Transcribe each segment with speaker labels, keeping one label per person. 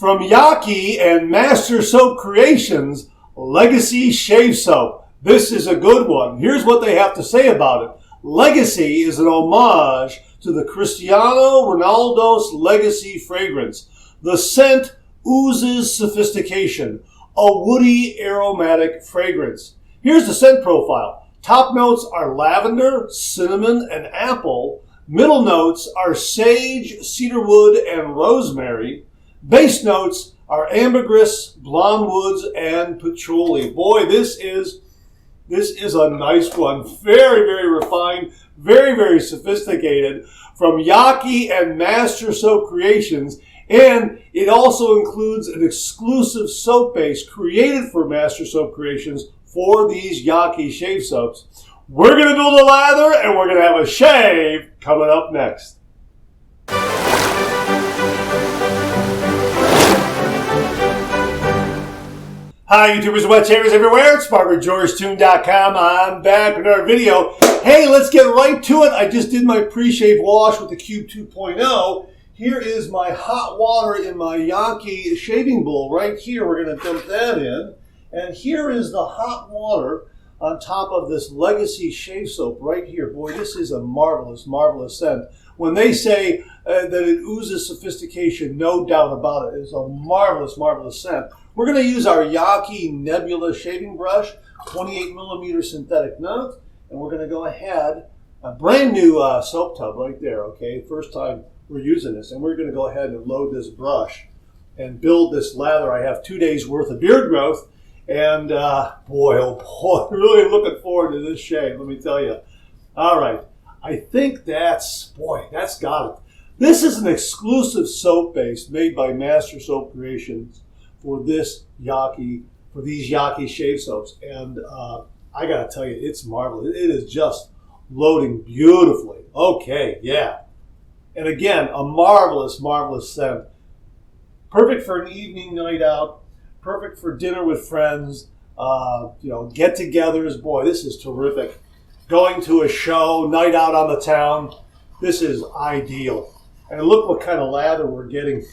Speaker 1: From Yaqi and Master Soap Creations, Legacy Shave Soap. This is a good one. Here's what they have to say about it. Legacy is an homage to the Cristiano Ronaldo's Legacy fragrance. The scent oozes sophistication, a woody aromatic fragrance. Here's the scent profile. Top notes are lavender, cinnamon, and apple. Middle notes are sage, cedarwood, and rosemary. Base notes are ambergris, blonde woods, and patchouli. Boy, this is a nice one. Very, very refined, very, very sophisticated from Yaqi and Master Soap Creations. And it also includes an exclusive soap base created for Master Soap Creations for these Yaqi shave soaps. We're going to build a lather and we're going to have a shave coming up next. Hi YouTubers and wet shavers everywhere, it's BarberGeorgeTune.com. I'm back with another video. Hey, let's get right to it. I just did my pre-shave wash with the Cube 2.0. Here is my hot water in my Yaqi shaving bowl right here. We're going to dump that in. And here is the hot water on top of this Legacy shave soap right here. Boy, this is a marvelous, marvelous scent. When they say that it oozes sophistication, no doubt about it. It's a marvelous, marvelous scent. We're going to use our Yaqi Nebula shaving brush, 28 millimeter synthetic nut, and we're going to go ahead, a brand new soap tub right there, okay? First time we're using this, and we're going to go ahead and load this brush and build this lather. I have 2 days worth of beard growth, and boy, oh boy, really looking forward to this shave, let me tell you. All right, I think that's got it. This is an exclusive soap base made by Master Soap Creations for these Yaqi shave soaps, and I gotta tell you, it's marvelous. It is just loading beautifully. Okay, yeah, and again, a marvelous, marvelous scent. Perfect for an evening night out. Perfect for dinner with friends. Get-togethers. Boy, this is terrific. Going to a show, night out on the town. This is ideal. And look what kind of lather we're getting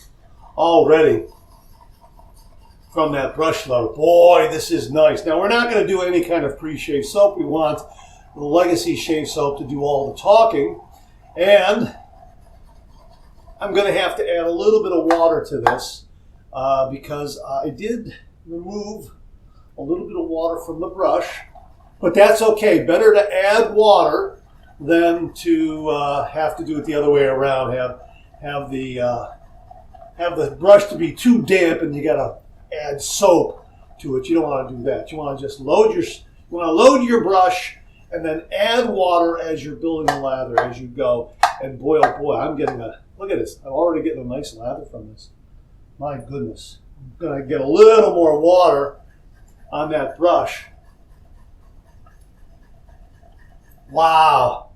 Speaker 1: already from that brush load. Boy, this is nice. Now, we're not going to do any kind of pre-shave soap. We want the Legacy shave soap to do all the talking. And I'm going to have to add a little bit of water to this because I did remove a little bit of water from the brush. But that's okay. Better to add water than to have to do it the other way around. Have the brush to be too damp and you got to add soap to it. You don't want to do that. You want to just load your brush and then add water as you're building the lather as you go. And boy, oh boy, look at this. I'm already getting a nice lather from this. My goodness. I'm going to get a little more water on that brush. Wow.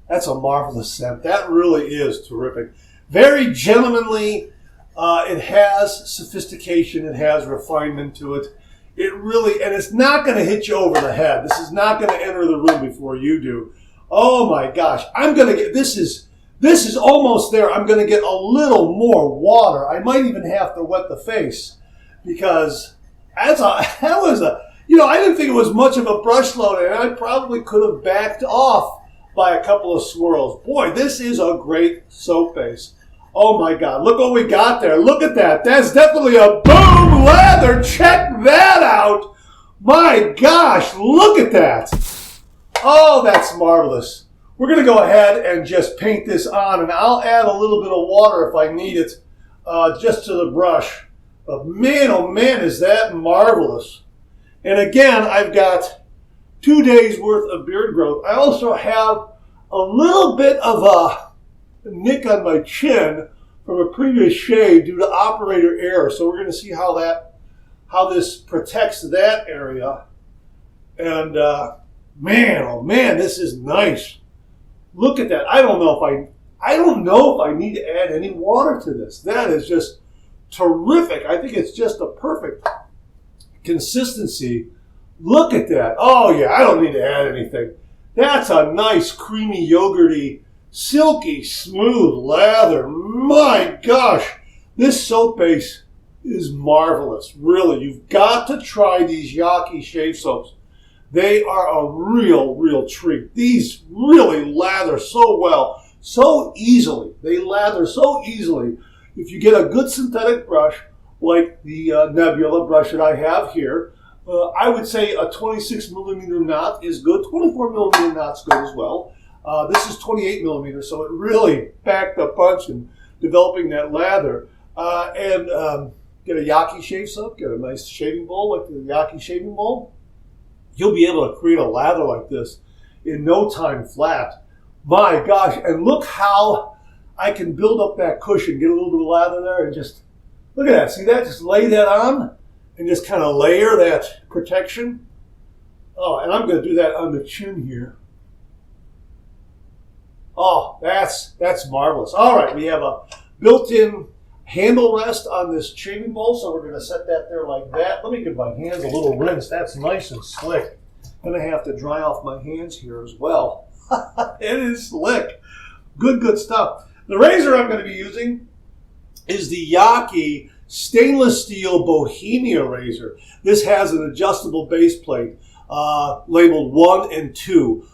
Speaker 1: That's a marvelous scent. That really is terrific. Very gentlemanly. It has sophistication. It has refinement to it. It really, and it's not going to hit you over the head. This is not going to enter the room before you do. Oh my gosh. This is almost there. I'm going to get a little more water. I might even have to wet the face because I didn't think it was much of a brush load, and I probably could have backed off by a couple of swirls. Boy, this is a great soap base. Oh my God, look what we got there. Look at that. That's definitely a boom lather. Check that out. My gosh, look at that. Oh, that's marvelous. We're going to go ahead and just paint this on, and I'll add a little bit of water if I need it, just to the brush. But man, oh man, is that marvelous. And again, I've got 2 days worth of beard growth. I also have a little bit of a nick on my chin from a previous shave due to operator error. So we're going to see how this protects that area. And man, oh man, this is nice. Look at that. I don't know if I need to add any water to this. That is just terrific. I think it's just a perfect consistency. Look at that. Oh yeah, I don't need to add anything. That's a nice creamy yogurty silky smooth lather. My gosh, this soap base is marvelous. Really, you've got to try these Yaqi shave soaps. They are a real treat. These really lather so well, so easily. They lather so easily. If you get a good synthetic brush, like the Nebula brush that I have here, I would say a 26 millimeter knot is good. 24 millimeter knot's good as well. This is 28 millimeters, so it really backed a punch in developing that lather. Get a Yaqi shave soap, get a nice shaving bowl like the Yaqi shaving bowl. You'll be able to create a lather like this in no time flat. My gosh, and look how I can build up that cushion, get a little bit of lather there, and just, look at that, see that? Just lay that on and just kind of layer that protection. Oh, and I'm going to do that on the chin here. Oh, that's marvelous. All right, we have a built-in handle rest on this shaving bowl, so we're going to set that there like that. Let me give my hands a little rinse. That's nice and slick. I'm going to have to dry off my hands here as well. It is slick. Good stuff. The razor I'm going to be using is the Yaqi stainless steel Bohemia razor. This has an adjustable base plate labeled 1 and 2.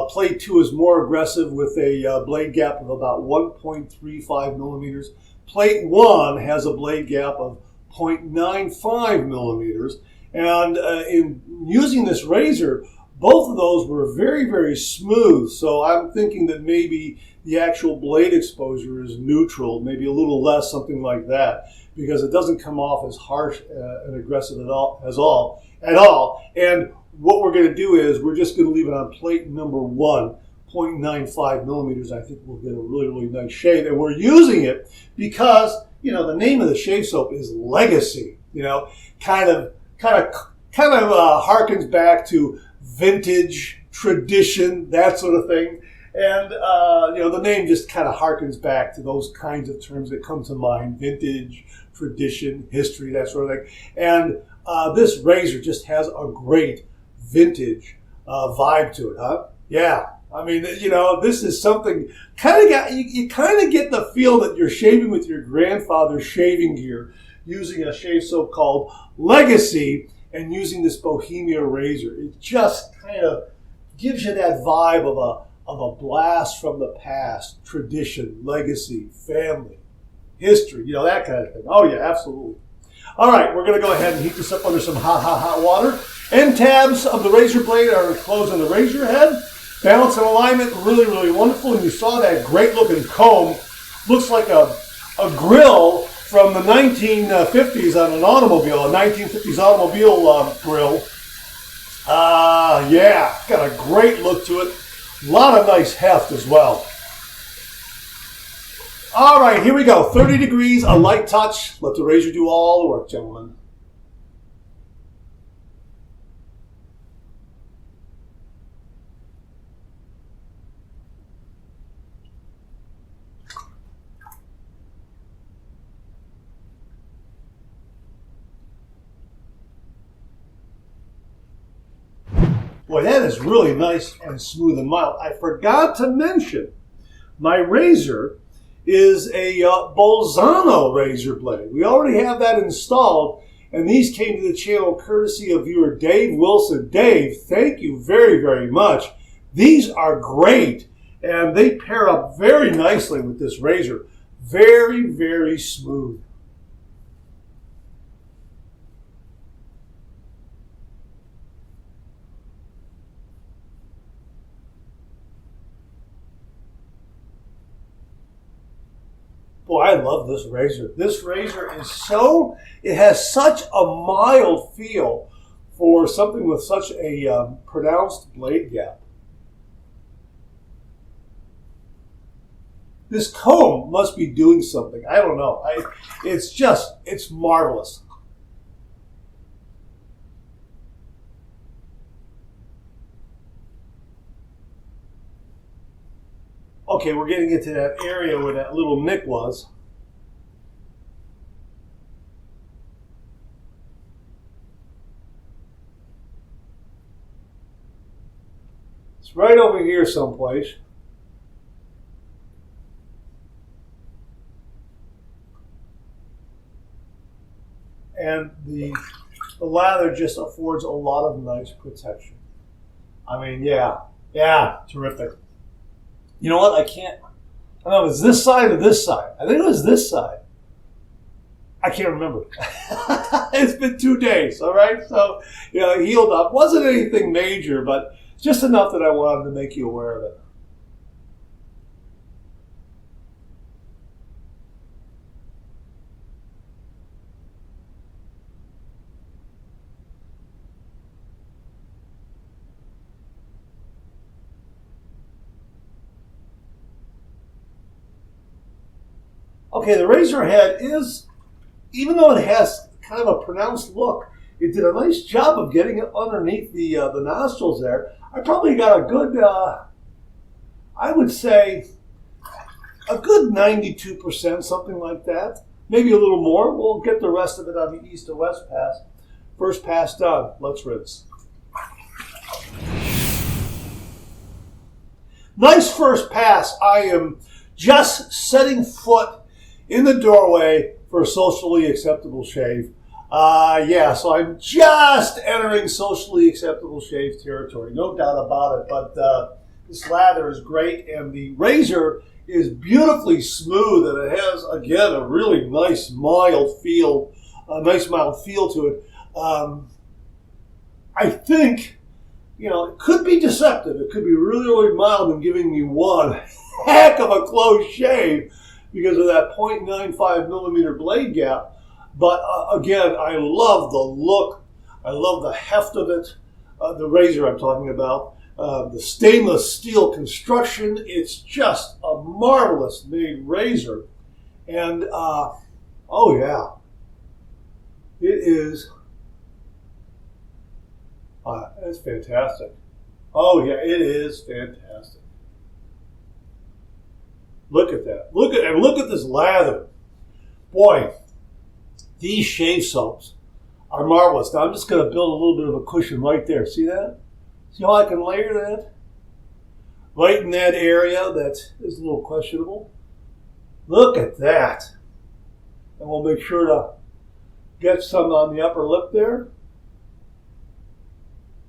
Speaker 1: Plate 2 is more aggressive with a blade gap of about 1.35 millimeters. Plate 1 has a blade gap of 0.95 millimeters. And in using this razor, both of those were very smooth. So I'm thinking that maybe the actual blade exposure is neutral, maybe a little less, something like that, because it doesn't come off as harsh and aggressive at all. And what we're going to do is we're just going to leave it on plate number 1, 0.95 millimeters. I think we'll get a really nice shave. And we're using it because, you know, the name of the shave soap is Legacy. You know, kind of harkens back to vintage, tradition, that sort of thing. And, you know, the name just kind of harkens back to those kinds of terms that come to mind: vintage, tradition, history, that sort of thing. And this razor just has a great vintage vibe to it, huh? Yeah. I mean, you know, this is something you kind of get the feel that you're shaving with your grandfather's shaving gear, using a shave soap called Legacy and using this Bohemia razor. It just kind of gives you that vibe of a blast from the past, tradition, legacy, family, history, you know, that kind of thing. Oh yeah, absolutely. All right, we're going to go ahead and heat this up under some hot water. End tabs of the razor blade are enclosed on the razor head. Balance and alignment, really wonderful. And you saw that great looking comb. Looks like a grill from the 1950s on an automobile, a 1950s automobile grill. Yeah, got a great look to it. A lot of nice heft as well. All right, here we go. 30 degrees, a light touch. Let the razor do all the work, gentlemen. Boy, that is really nice and smooth and mild. I forgot to mention, my razor is a Bolzano razor blade. We already have that installed, and these came to the channel courtesy of viewer Dave Wilson. Dave, thank you very much. These are great, and they pair up very nicely with this razor. Very smooth. Boy, I love this razor. This razor is it has such a mild feel for something with such a pronounced blade gap. This comb must be doing something. I don't know. It's marvelous. Okay, we're getting into that area where that little nick was. It's right over here someplace. and the lather just affords a lot of nice protection. I mean, yeah, terrific. You know what? I don't know if it's this side or this side. I think it was this side. I can't remember. It's been 2 days, all right? So, healed up. Wasn't anything major, but just enough that I wanted to make you aware of it. Okay, the razor head is, even though it has kind of a pronounced look, it did a nice job of getting it underneath the nostrils there. I probably got a good, I would say, a good 92%, something like that. Maybe a little more. We'll get the rest of it on the east to west pass. First pass done. Let's rinse. Nice first pass. I am just setting foot in the doorway for a socially acceptable shave. So I'm just entering socially acceptable shave territory, no doubt about it. But this lather is great, and the razor is beautifully smooth, and it has, again, a really nice mild feel to it. I think, it could be deceptive. It could be really, really mild and giving me one heck of a close shave because of that 0.95 millimeter blade gap. But again, I love the look. I love the heft of it. The razor I'm talking about. The stainless steel construction. It's just a marvelous made razor. And, oh yeah. It is. It's fantastic. Oh yeah, it is fantastic. Look at that. Look at this lather. Boy, these shave soaps are marvelous. Now I'm just going to build a little bit of a cushion right there. See that? See how I can layer that? Right in that area that is a little questionable. Look at that. And we'll make sure to get some on the upper lip there.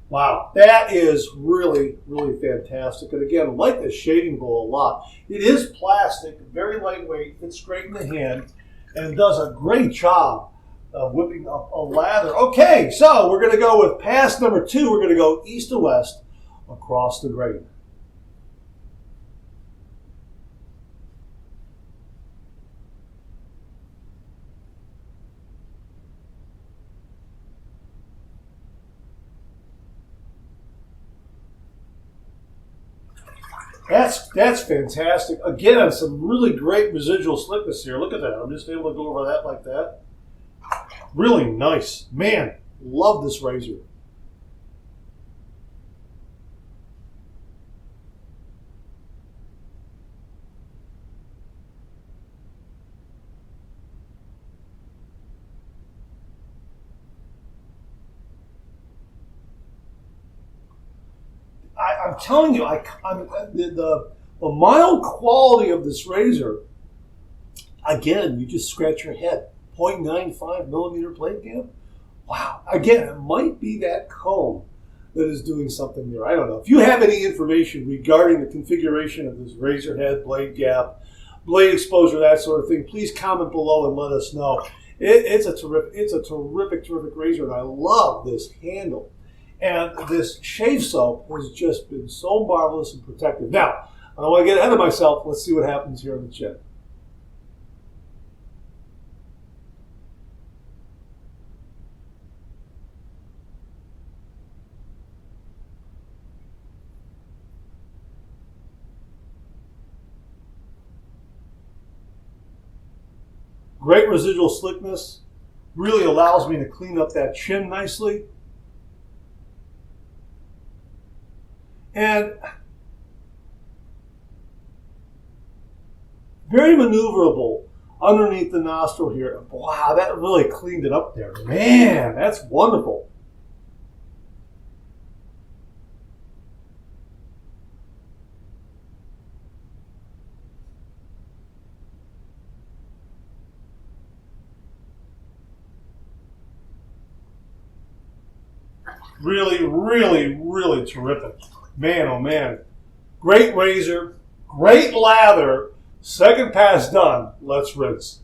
Speaker 1: Wow, that is really, really fantastic. And again, I like the shaving bowl a lot. It is plastic, very lightweight, fits great in the hand, and does a great job of whipping up a lather. Okay, so we're going to go with pass number 2. We're going to go east to west across the grain. That's fantastic. Again, some really great residual slickness here. Look at that. I'm just able to go over that like that. Really nice. Man, love this razor. I'm telling you, the mild quality of this razor, again, you just scratch your head. 0.95 millimeter blade gap? Wow. Again, it might be that comb that is doing something there. I don't know. If you have any information regarding the configuration of this razor head, blade gap, blade exposure, that sort of thing, please comment below and let us know. It's a terrific razor, and I love this handle. And this shave soap has just been so marvelous and protective. Now, I don't want to get ahead of myself. Let's see what happens here on the chin. Great residual slickness. Really allows me to clean up that chin nicely. And very maneuverable underneath the nostril here. Wow, that really cleaned it up there. Man, that's wonderful. Really, really, really terrific. Man, oh man. Great razor, great lather. Second pass done. Let's rinse.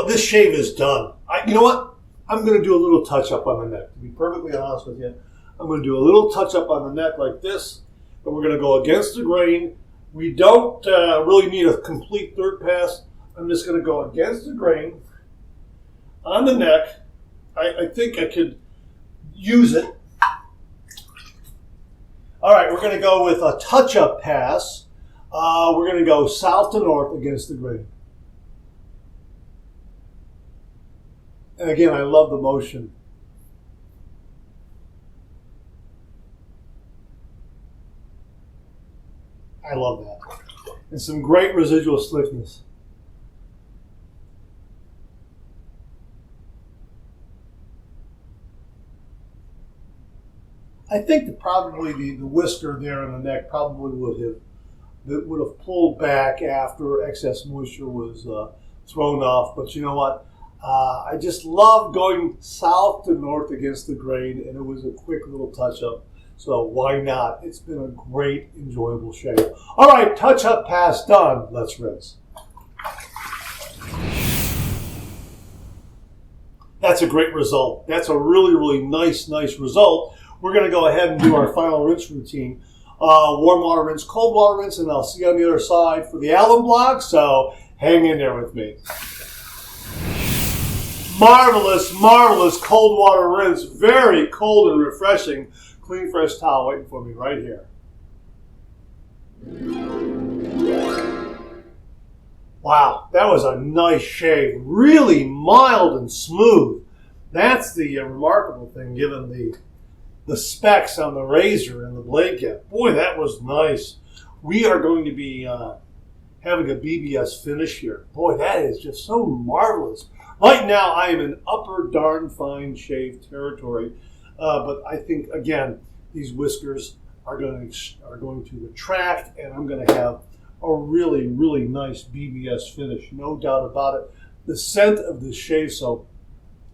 Speaker 1: This shave is done. You know what? I'm going to do a little touch up on the neck. To be perfectly honest with you, I'm going to do a little touch up on the neck like this, and we're going to go against the grain. We don't really need a complete third pass. I'm just going to go against the grain on the neck. I think I could use it. All right, we're going to go with a touch-up pass. We're going to go south to north against the grain. And again, I love the motion. I love that. And some great residual slickness. I think that probably the whisker there on the neck probably would have pulled back after excess moisture was thrown off. But you know what? I just love going south to north against the grain, and it was a quick little touch-up. So why not? It's been a great, enjoyable shave. All right, touch-up pass done. Let's rinse. That's a great result. That's a really, really nice result. We're going to go ahead and do our final rinse routine. Warm water rinse, cold water rinse, and I'll see you on the other side for the alum block. So hang in there with me. Marvelous, marvelous cold water rinse. Very cold and refreshing. Clean, fresh towel waiting for me right here. Wow, that was a nice shave. Really mild and smooth. That's the remarkable thing, given the specs on the razor and the blade cap. Boy, that was nice. We are going to be having a BBS finish here. Boy, that is just so marvelous. Right now, I am in upper darn fine shave territory, but I think, again, these whiskers are going to retract, and I'm going to have a really, really nice BBS finish, no doubt about it. The scent of this shave soap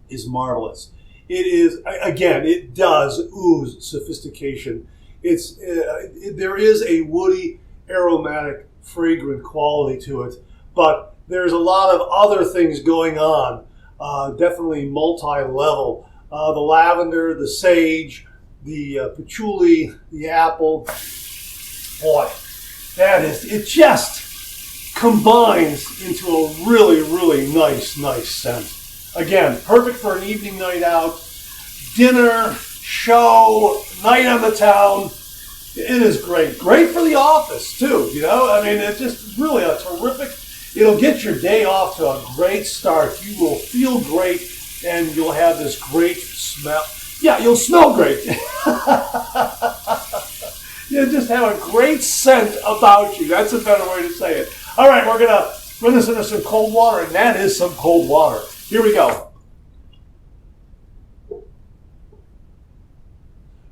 Speaker 1: is marvelous. It is, again, it does ooze sophistication. There is a woody, aromatic, fragrant quality to it, but there's a lot of other things going on, definitely multi-level. The lavender, the sage, the patchouli, the apple. Boy, it just combines into a really, really nice scent. Again, perfect for an evening night out, dinner, show, night on the town. It is great. Great for the office, too, I mean, it's just really a terrific. It'll get your day off to a great start. You will feel great, and you'll have this great smell. Yeah, you'll smell great. You'll just have a great scent about you. That's a better way to say it. All right, we're going to run this into some cold water, and that is some cold water. Here we go.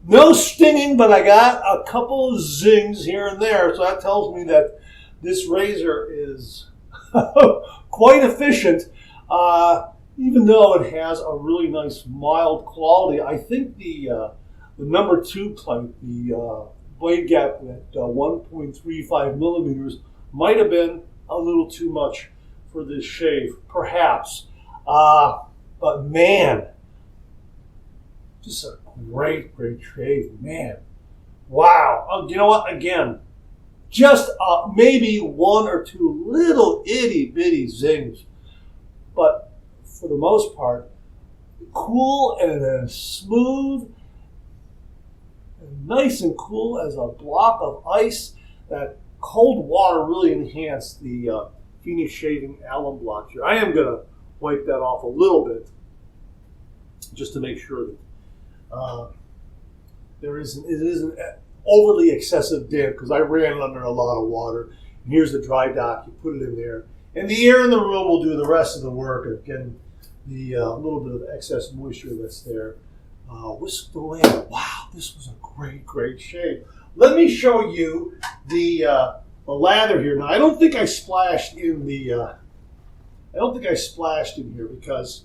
Speaker 1: No stinging, but I got a couple of zings here and there, so that tells me that this razor is quite efficient, even though it has a really nice mild quality. I think the number 2 plate, the blade gap at 1.35 millimeters, might have been a little too much for this shave, perhaps. But man, just a great shave, man. Wow. You know what? Again, just maybe 1 or 2 little itty bitty zings, but for the most part, cool and smooth, and nice and cool as a block of ice. That cold water really enhanced the Phoenix Shaving Alum Block here. I am going to wipe that off a little bit just to make sure that it isn't overly excessive damp, because I ran under a lot of water. And here's the dry dock. You put it in there. And the air in the room will do the rest of the work of getting the little bit of excess moisture that's there whisked away. Wow, this was a great shave. Let me show you the lather here. Now, I don't think I splashed in the I don't think I splashed in here because,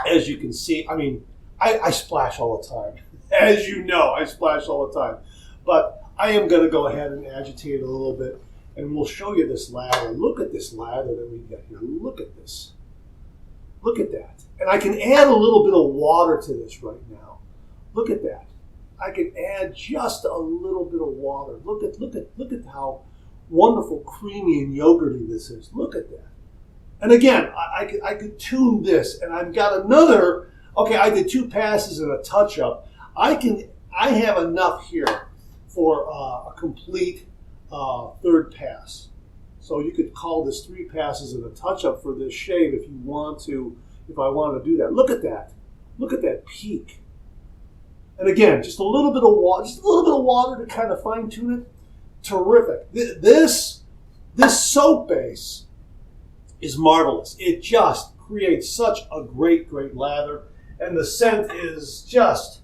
Speaker 1: as you can see, I mean, I splash all the time. As you know, I splash all the time. But I am going to go ahead and agitate it a little bit, and we'll show you this lather. Look at this lather that we got here. Look at this. Look at that. And I can add a little bit of water to this right now. Look at that. I can add just a little bit of water. Look at how wonderful, creamy, and yogurty this is. Look at that. And again, I could tune this, and I've got another. Okay, I did 2 passes and a touch-up. I have enough here for a complete 3rd pass. So you could call this 3 passes and a touch-up for this shave if you want to. If I want to do that, look at that. Look at that peak. And again, just a little bit of water, to kind of fine tune it. Terrific. This soap base is marvelous. It just creates such a great lather, and the scent is just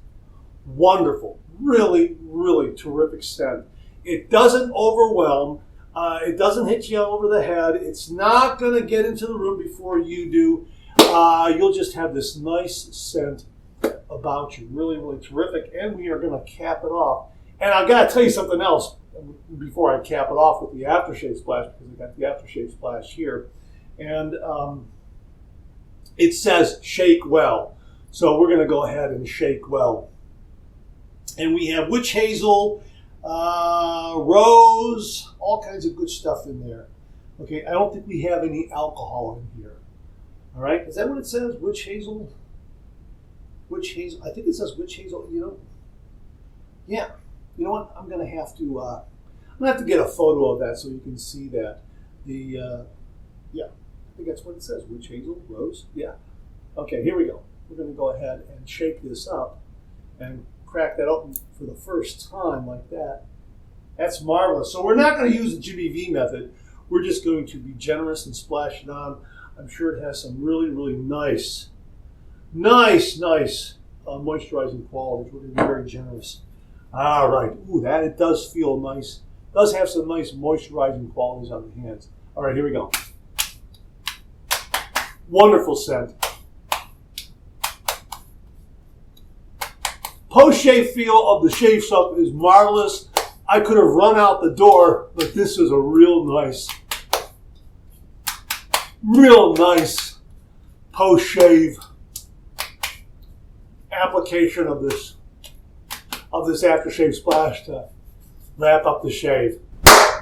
Speaker 1: wonderful. Really, really terrific scent. It doesn't overwhelm. It doesn't hit you over the head. It's not going to get into the room before you do. You'll just have this nice scent about you. Really, really terrific. And we are going to cap it off. And I've got to tell you something else before I cap it off with the aftershave splash, because I got the aftershave splash here. And it says shake well. So we're going to go ahead and shake well. And we have witch hazel, rose, all kinds of good stuff in there. Okay, I don't think we have any alcohol in here. All right, is that what it says? Witch hazel? Witch hazel. I think it says witch hazel. You know, yeah. You know what? I'm gonna have to get a photo of that so you can see that. Yeah, I think that's what it says. Witch hazel, rose. Yeah. Okay, here we go. We're gonna go ahead and shake this up and crack that open for the first time like that. That's marvelous. So we're not going to use the Jimmy V method. We're just going to be generous and splash it on. I'm sure it has some really, really nice moisturizing qualities. We're going to be very generous. All right. Ooh, that it does feel nice. It does have some nice moisturizing qualities on the hands. All right, here we go. Wonderful scent. Post-shave feel of the shave soap is marvelous. I could have run out the door, but this is a real nice post-shave application of this aftershave splash to wrap up the shave.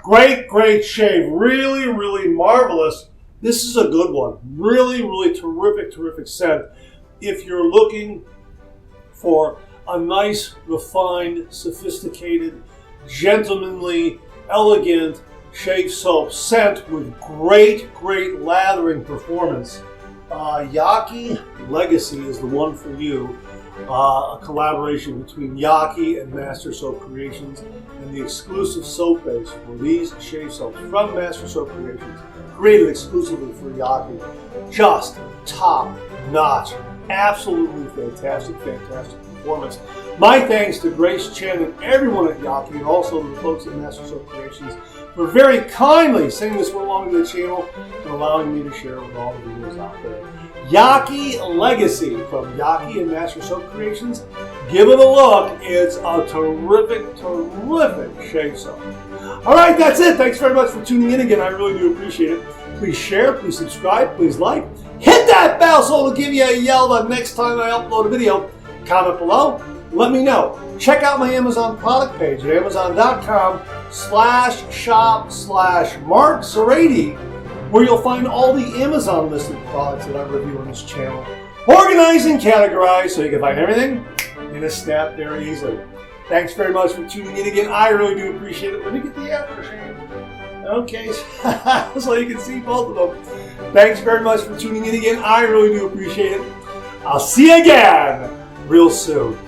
Speaker 1: Great shave. Really, really marvelous. This is a good one. Really, really terrific scent. If you're looking for a nice, refined, sophisticated, gentlemanly, elegant shave soap scent with great lathering performance, Yaqi Legacy is the one for you. A collaboration between Yaqi and Master Soap Creations, and the exclusive soap base for these shave soaps from Master Soap Creations, created exclusively for Yaqi. Just top-notch, absolutely fantastic performance. My thanks to Grace Chen and everyone at Yaqi, and also the folks at Master Soap Creations, for very kindly sending this one along to the channel and allowing me to share with all the videos out there. Yaqi Legacy from Yaqi and Master Soap Creations. Give it a look. It's a terrific shave soap. All right, that's it. Thanks very much for tuning in again. I really do appreciate it. Please share, please subscribe, please like. Hit that bell so it'll give you a yell the next time I upload a video. Comment below. Let me know. Check out my Amazon product page at amazon.com/shop/Mark Serrati, where you'll find all the Amazon listed products that I review on this channel, organized and categorized so you can find everything in a snap very easily. Thanks very much for tuning in again. I really do appreciate it. Let me get the aftershave. Okay, so you can see both of them. Thanks very much for tuning in again. I really do appreciate it. I'll see you again real soon.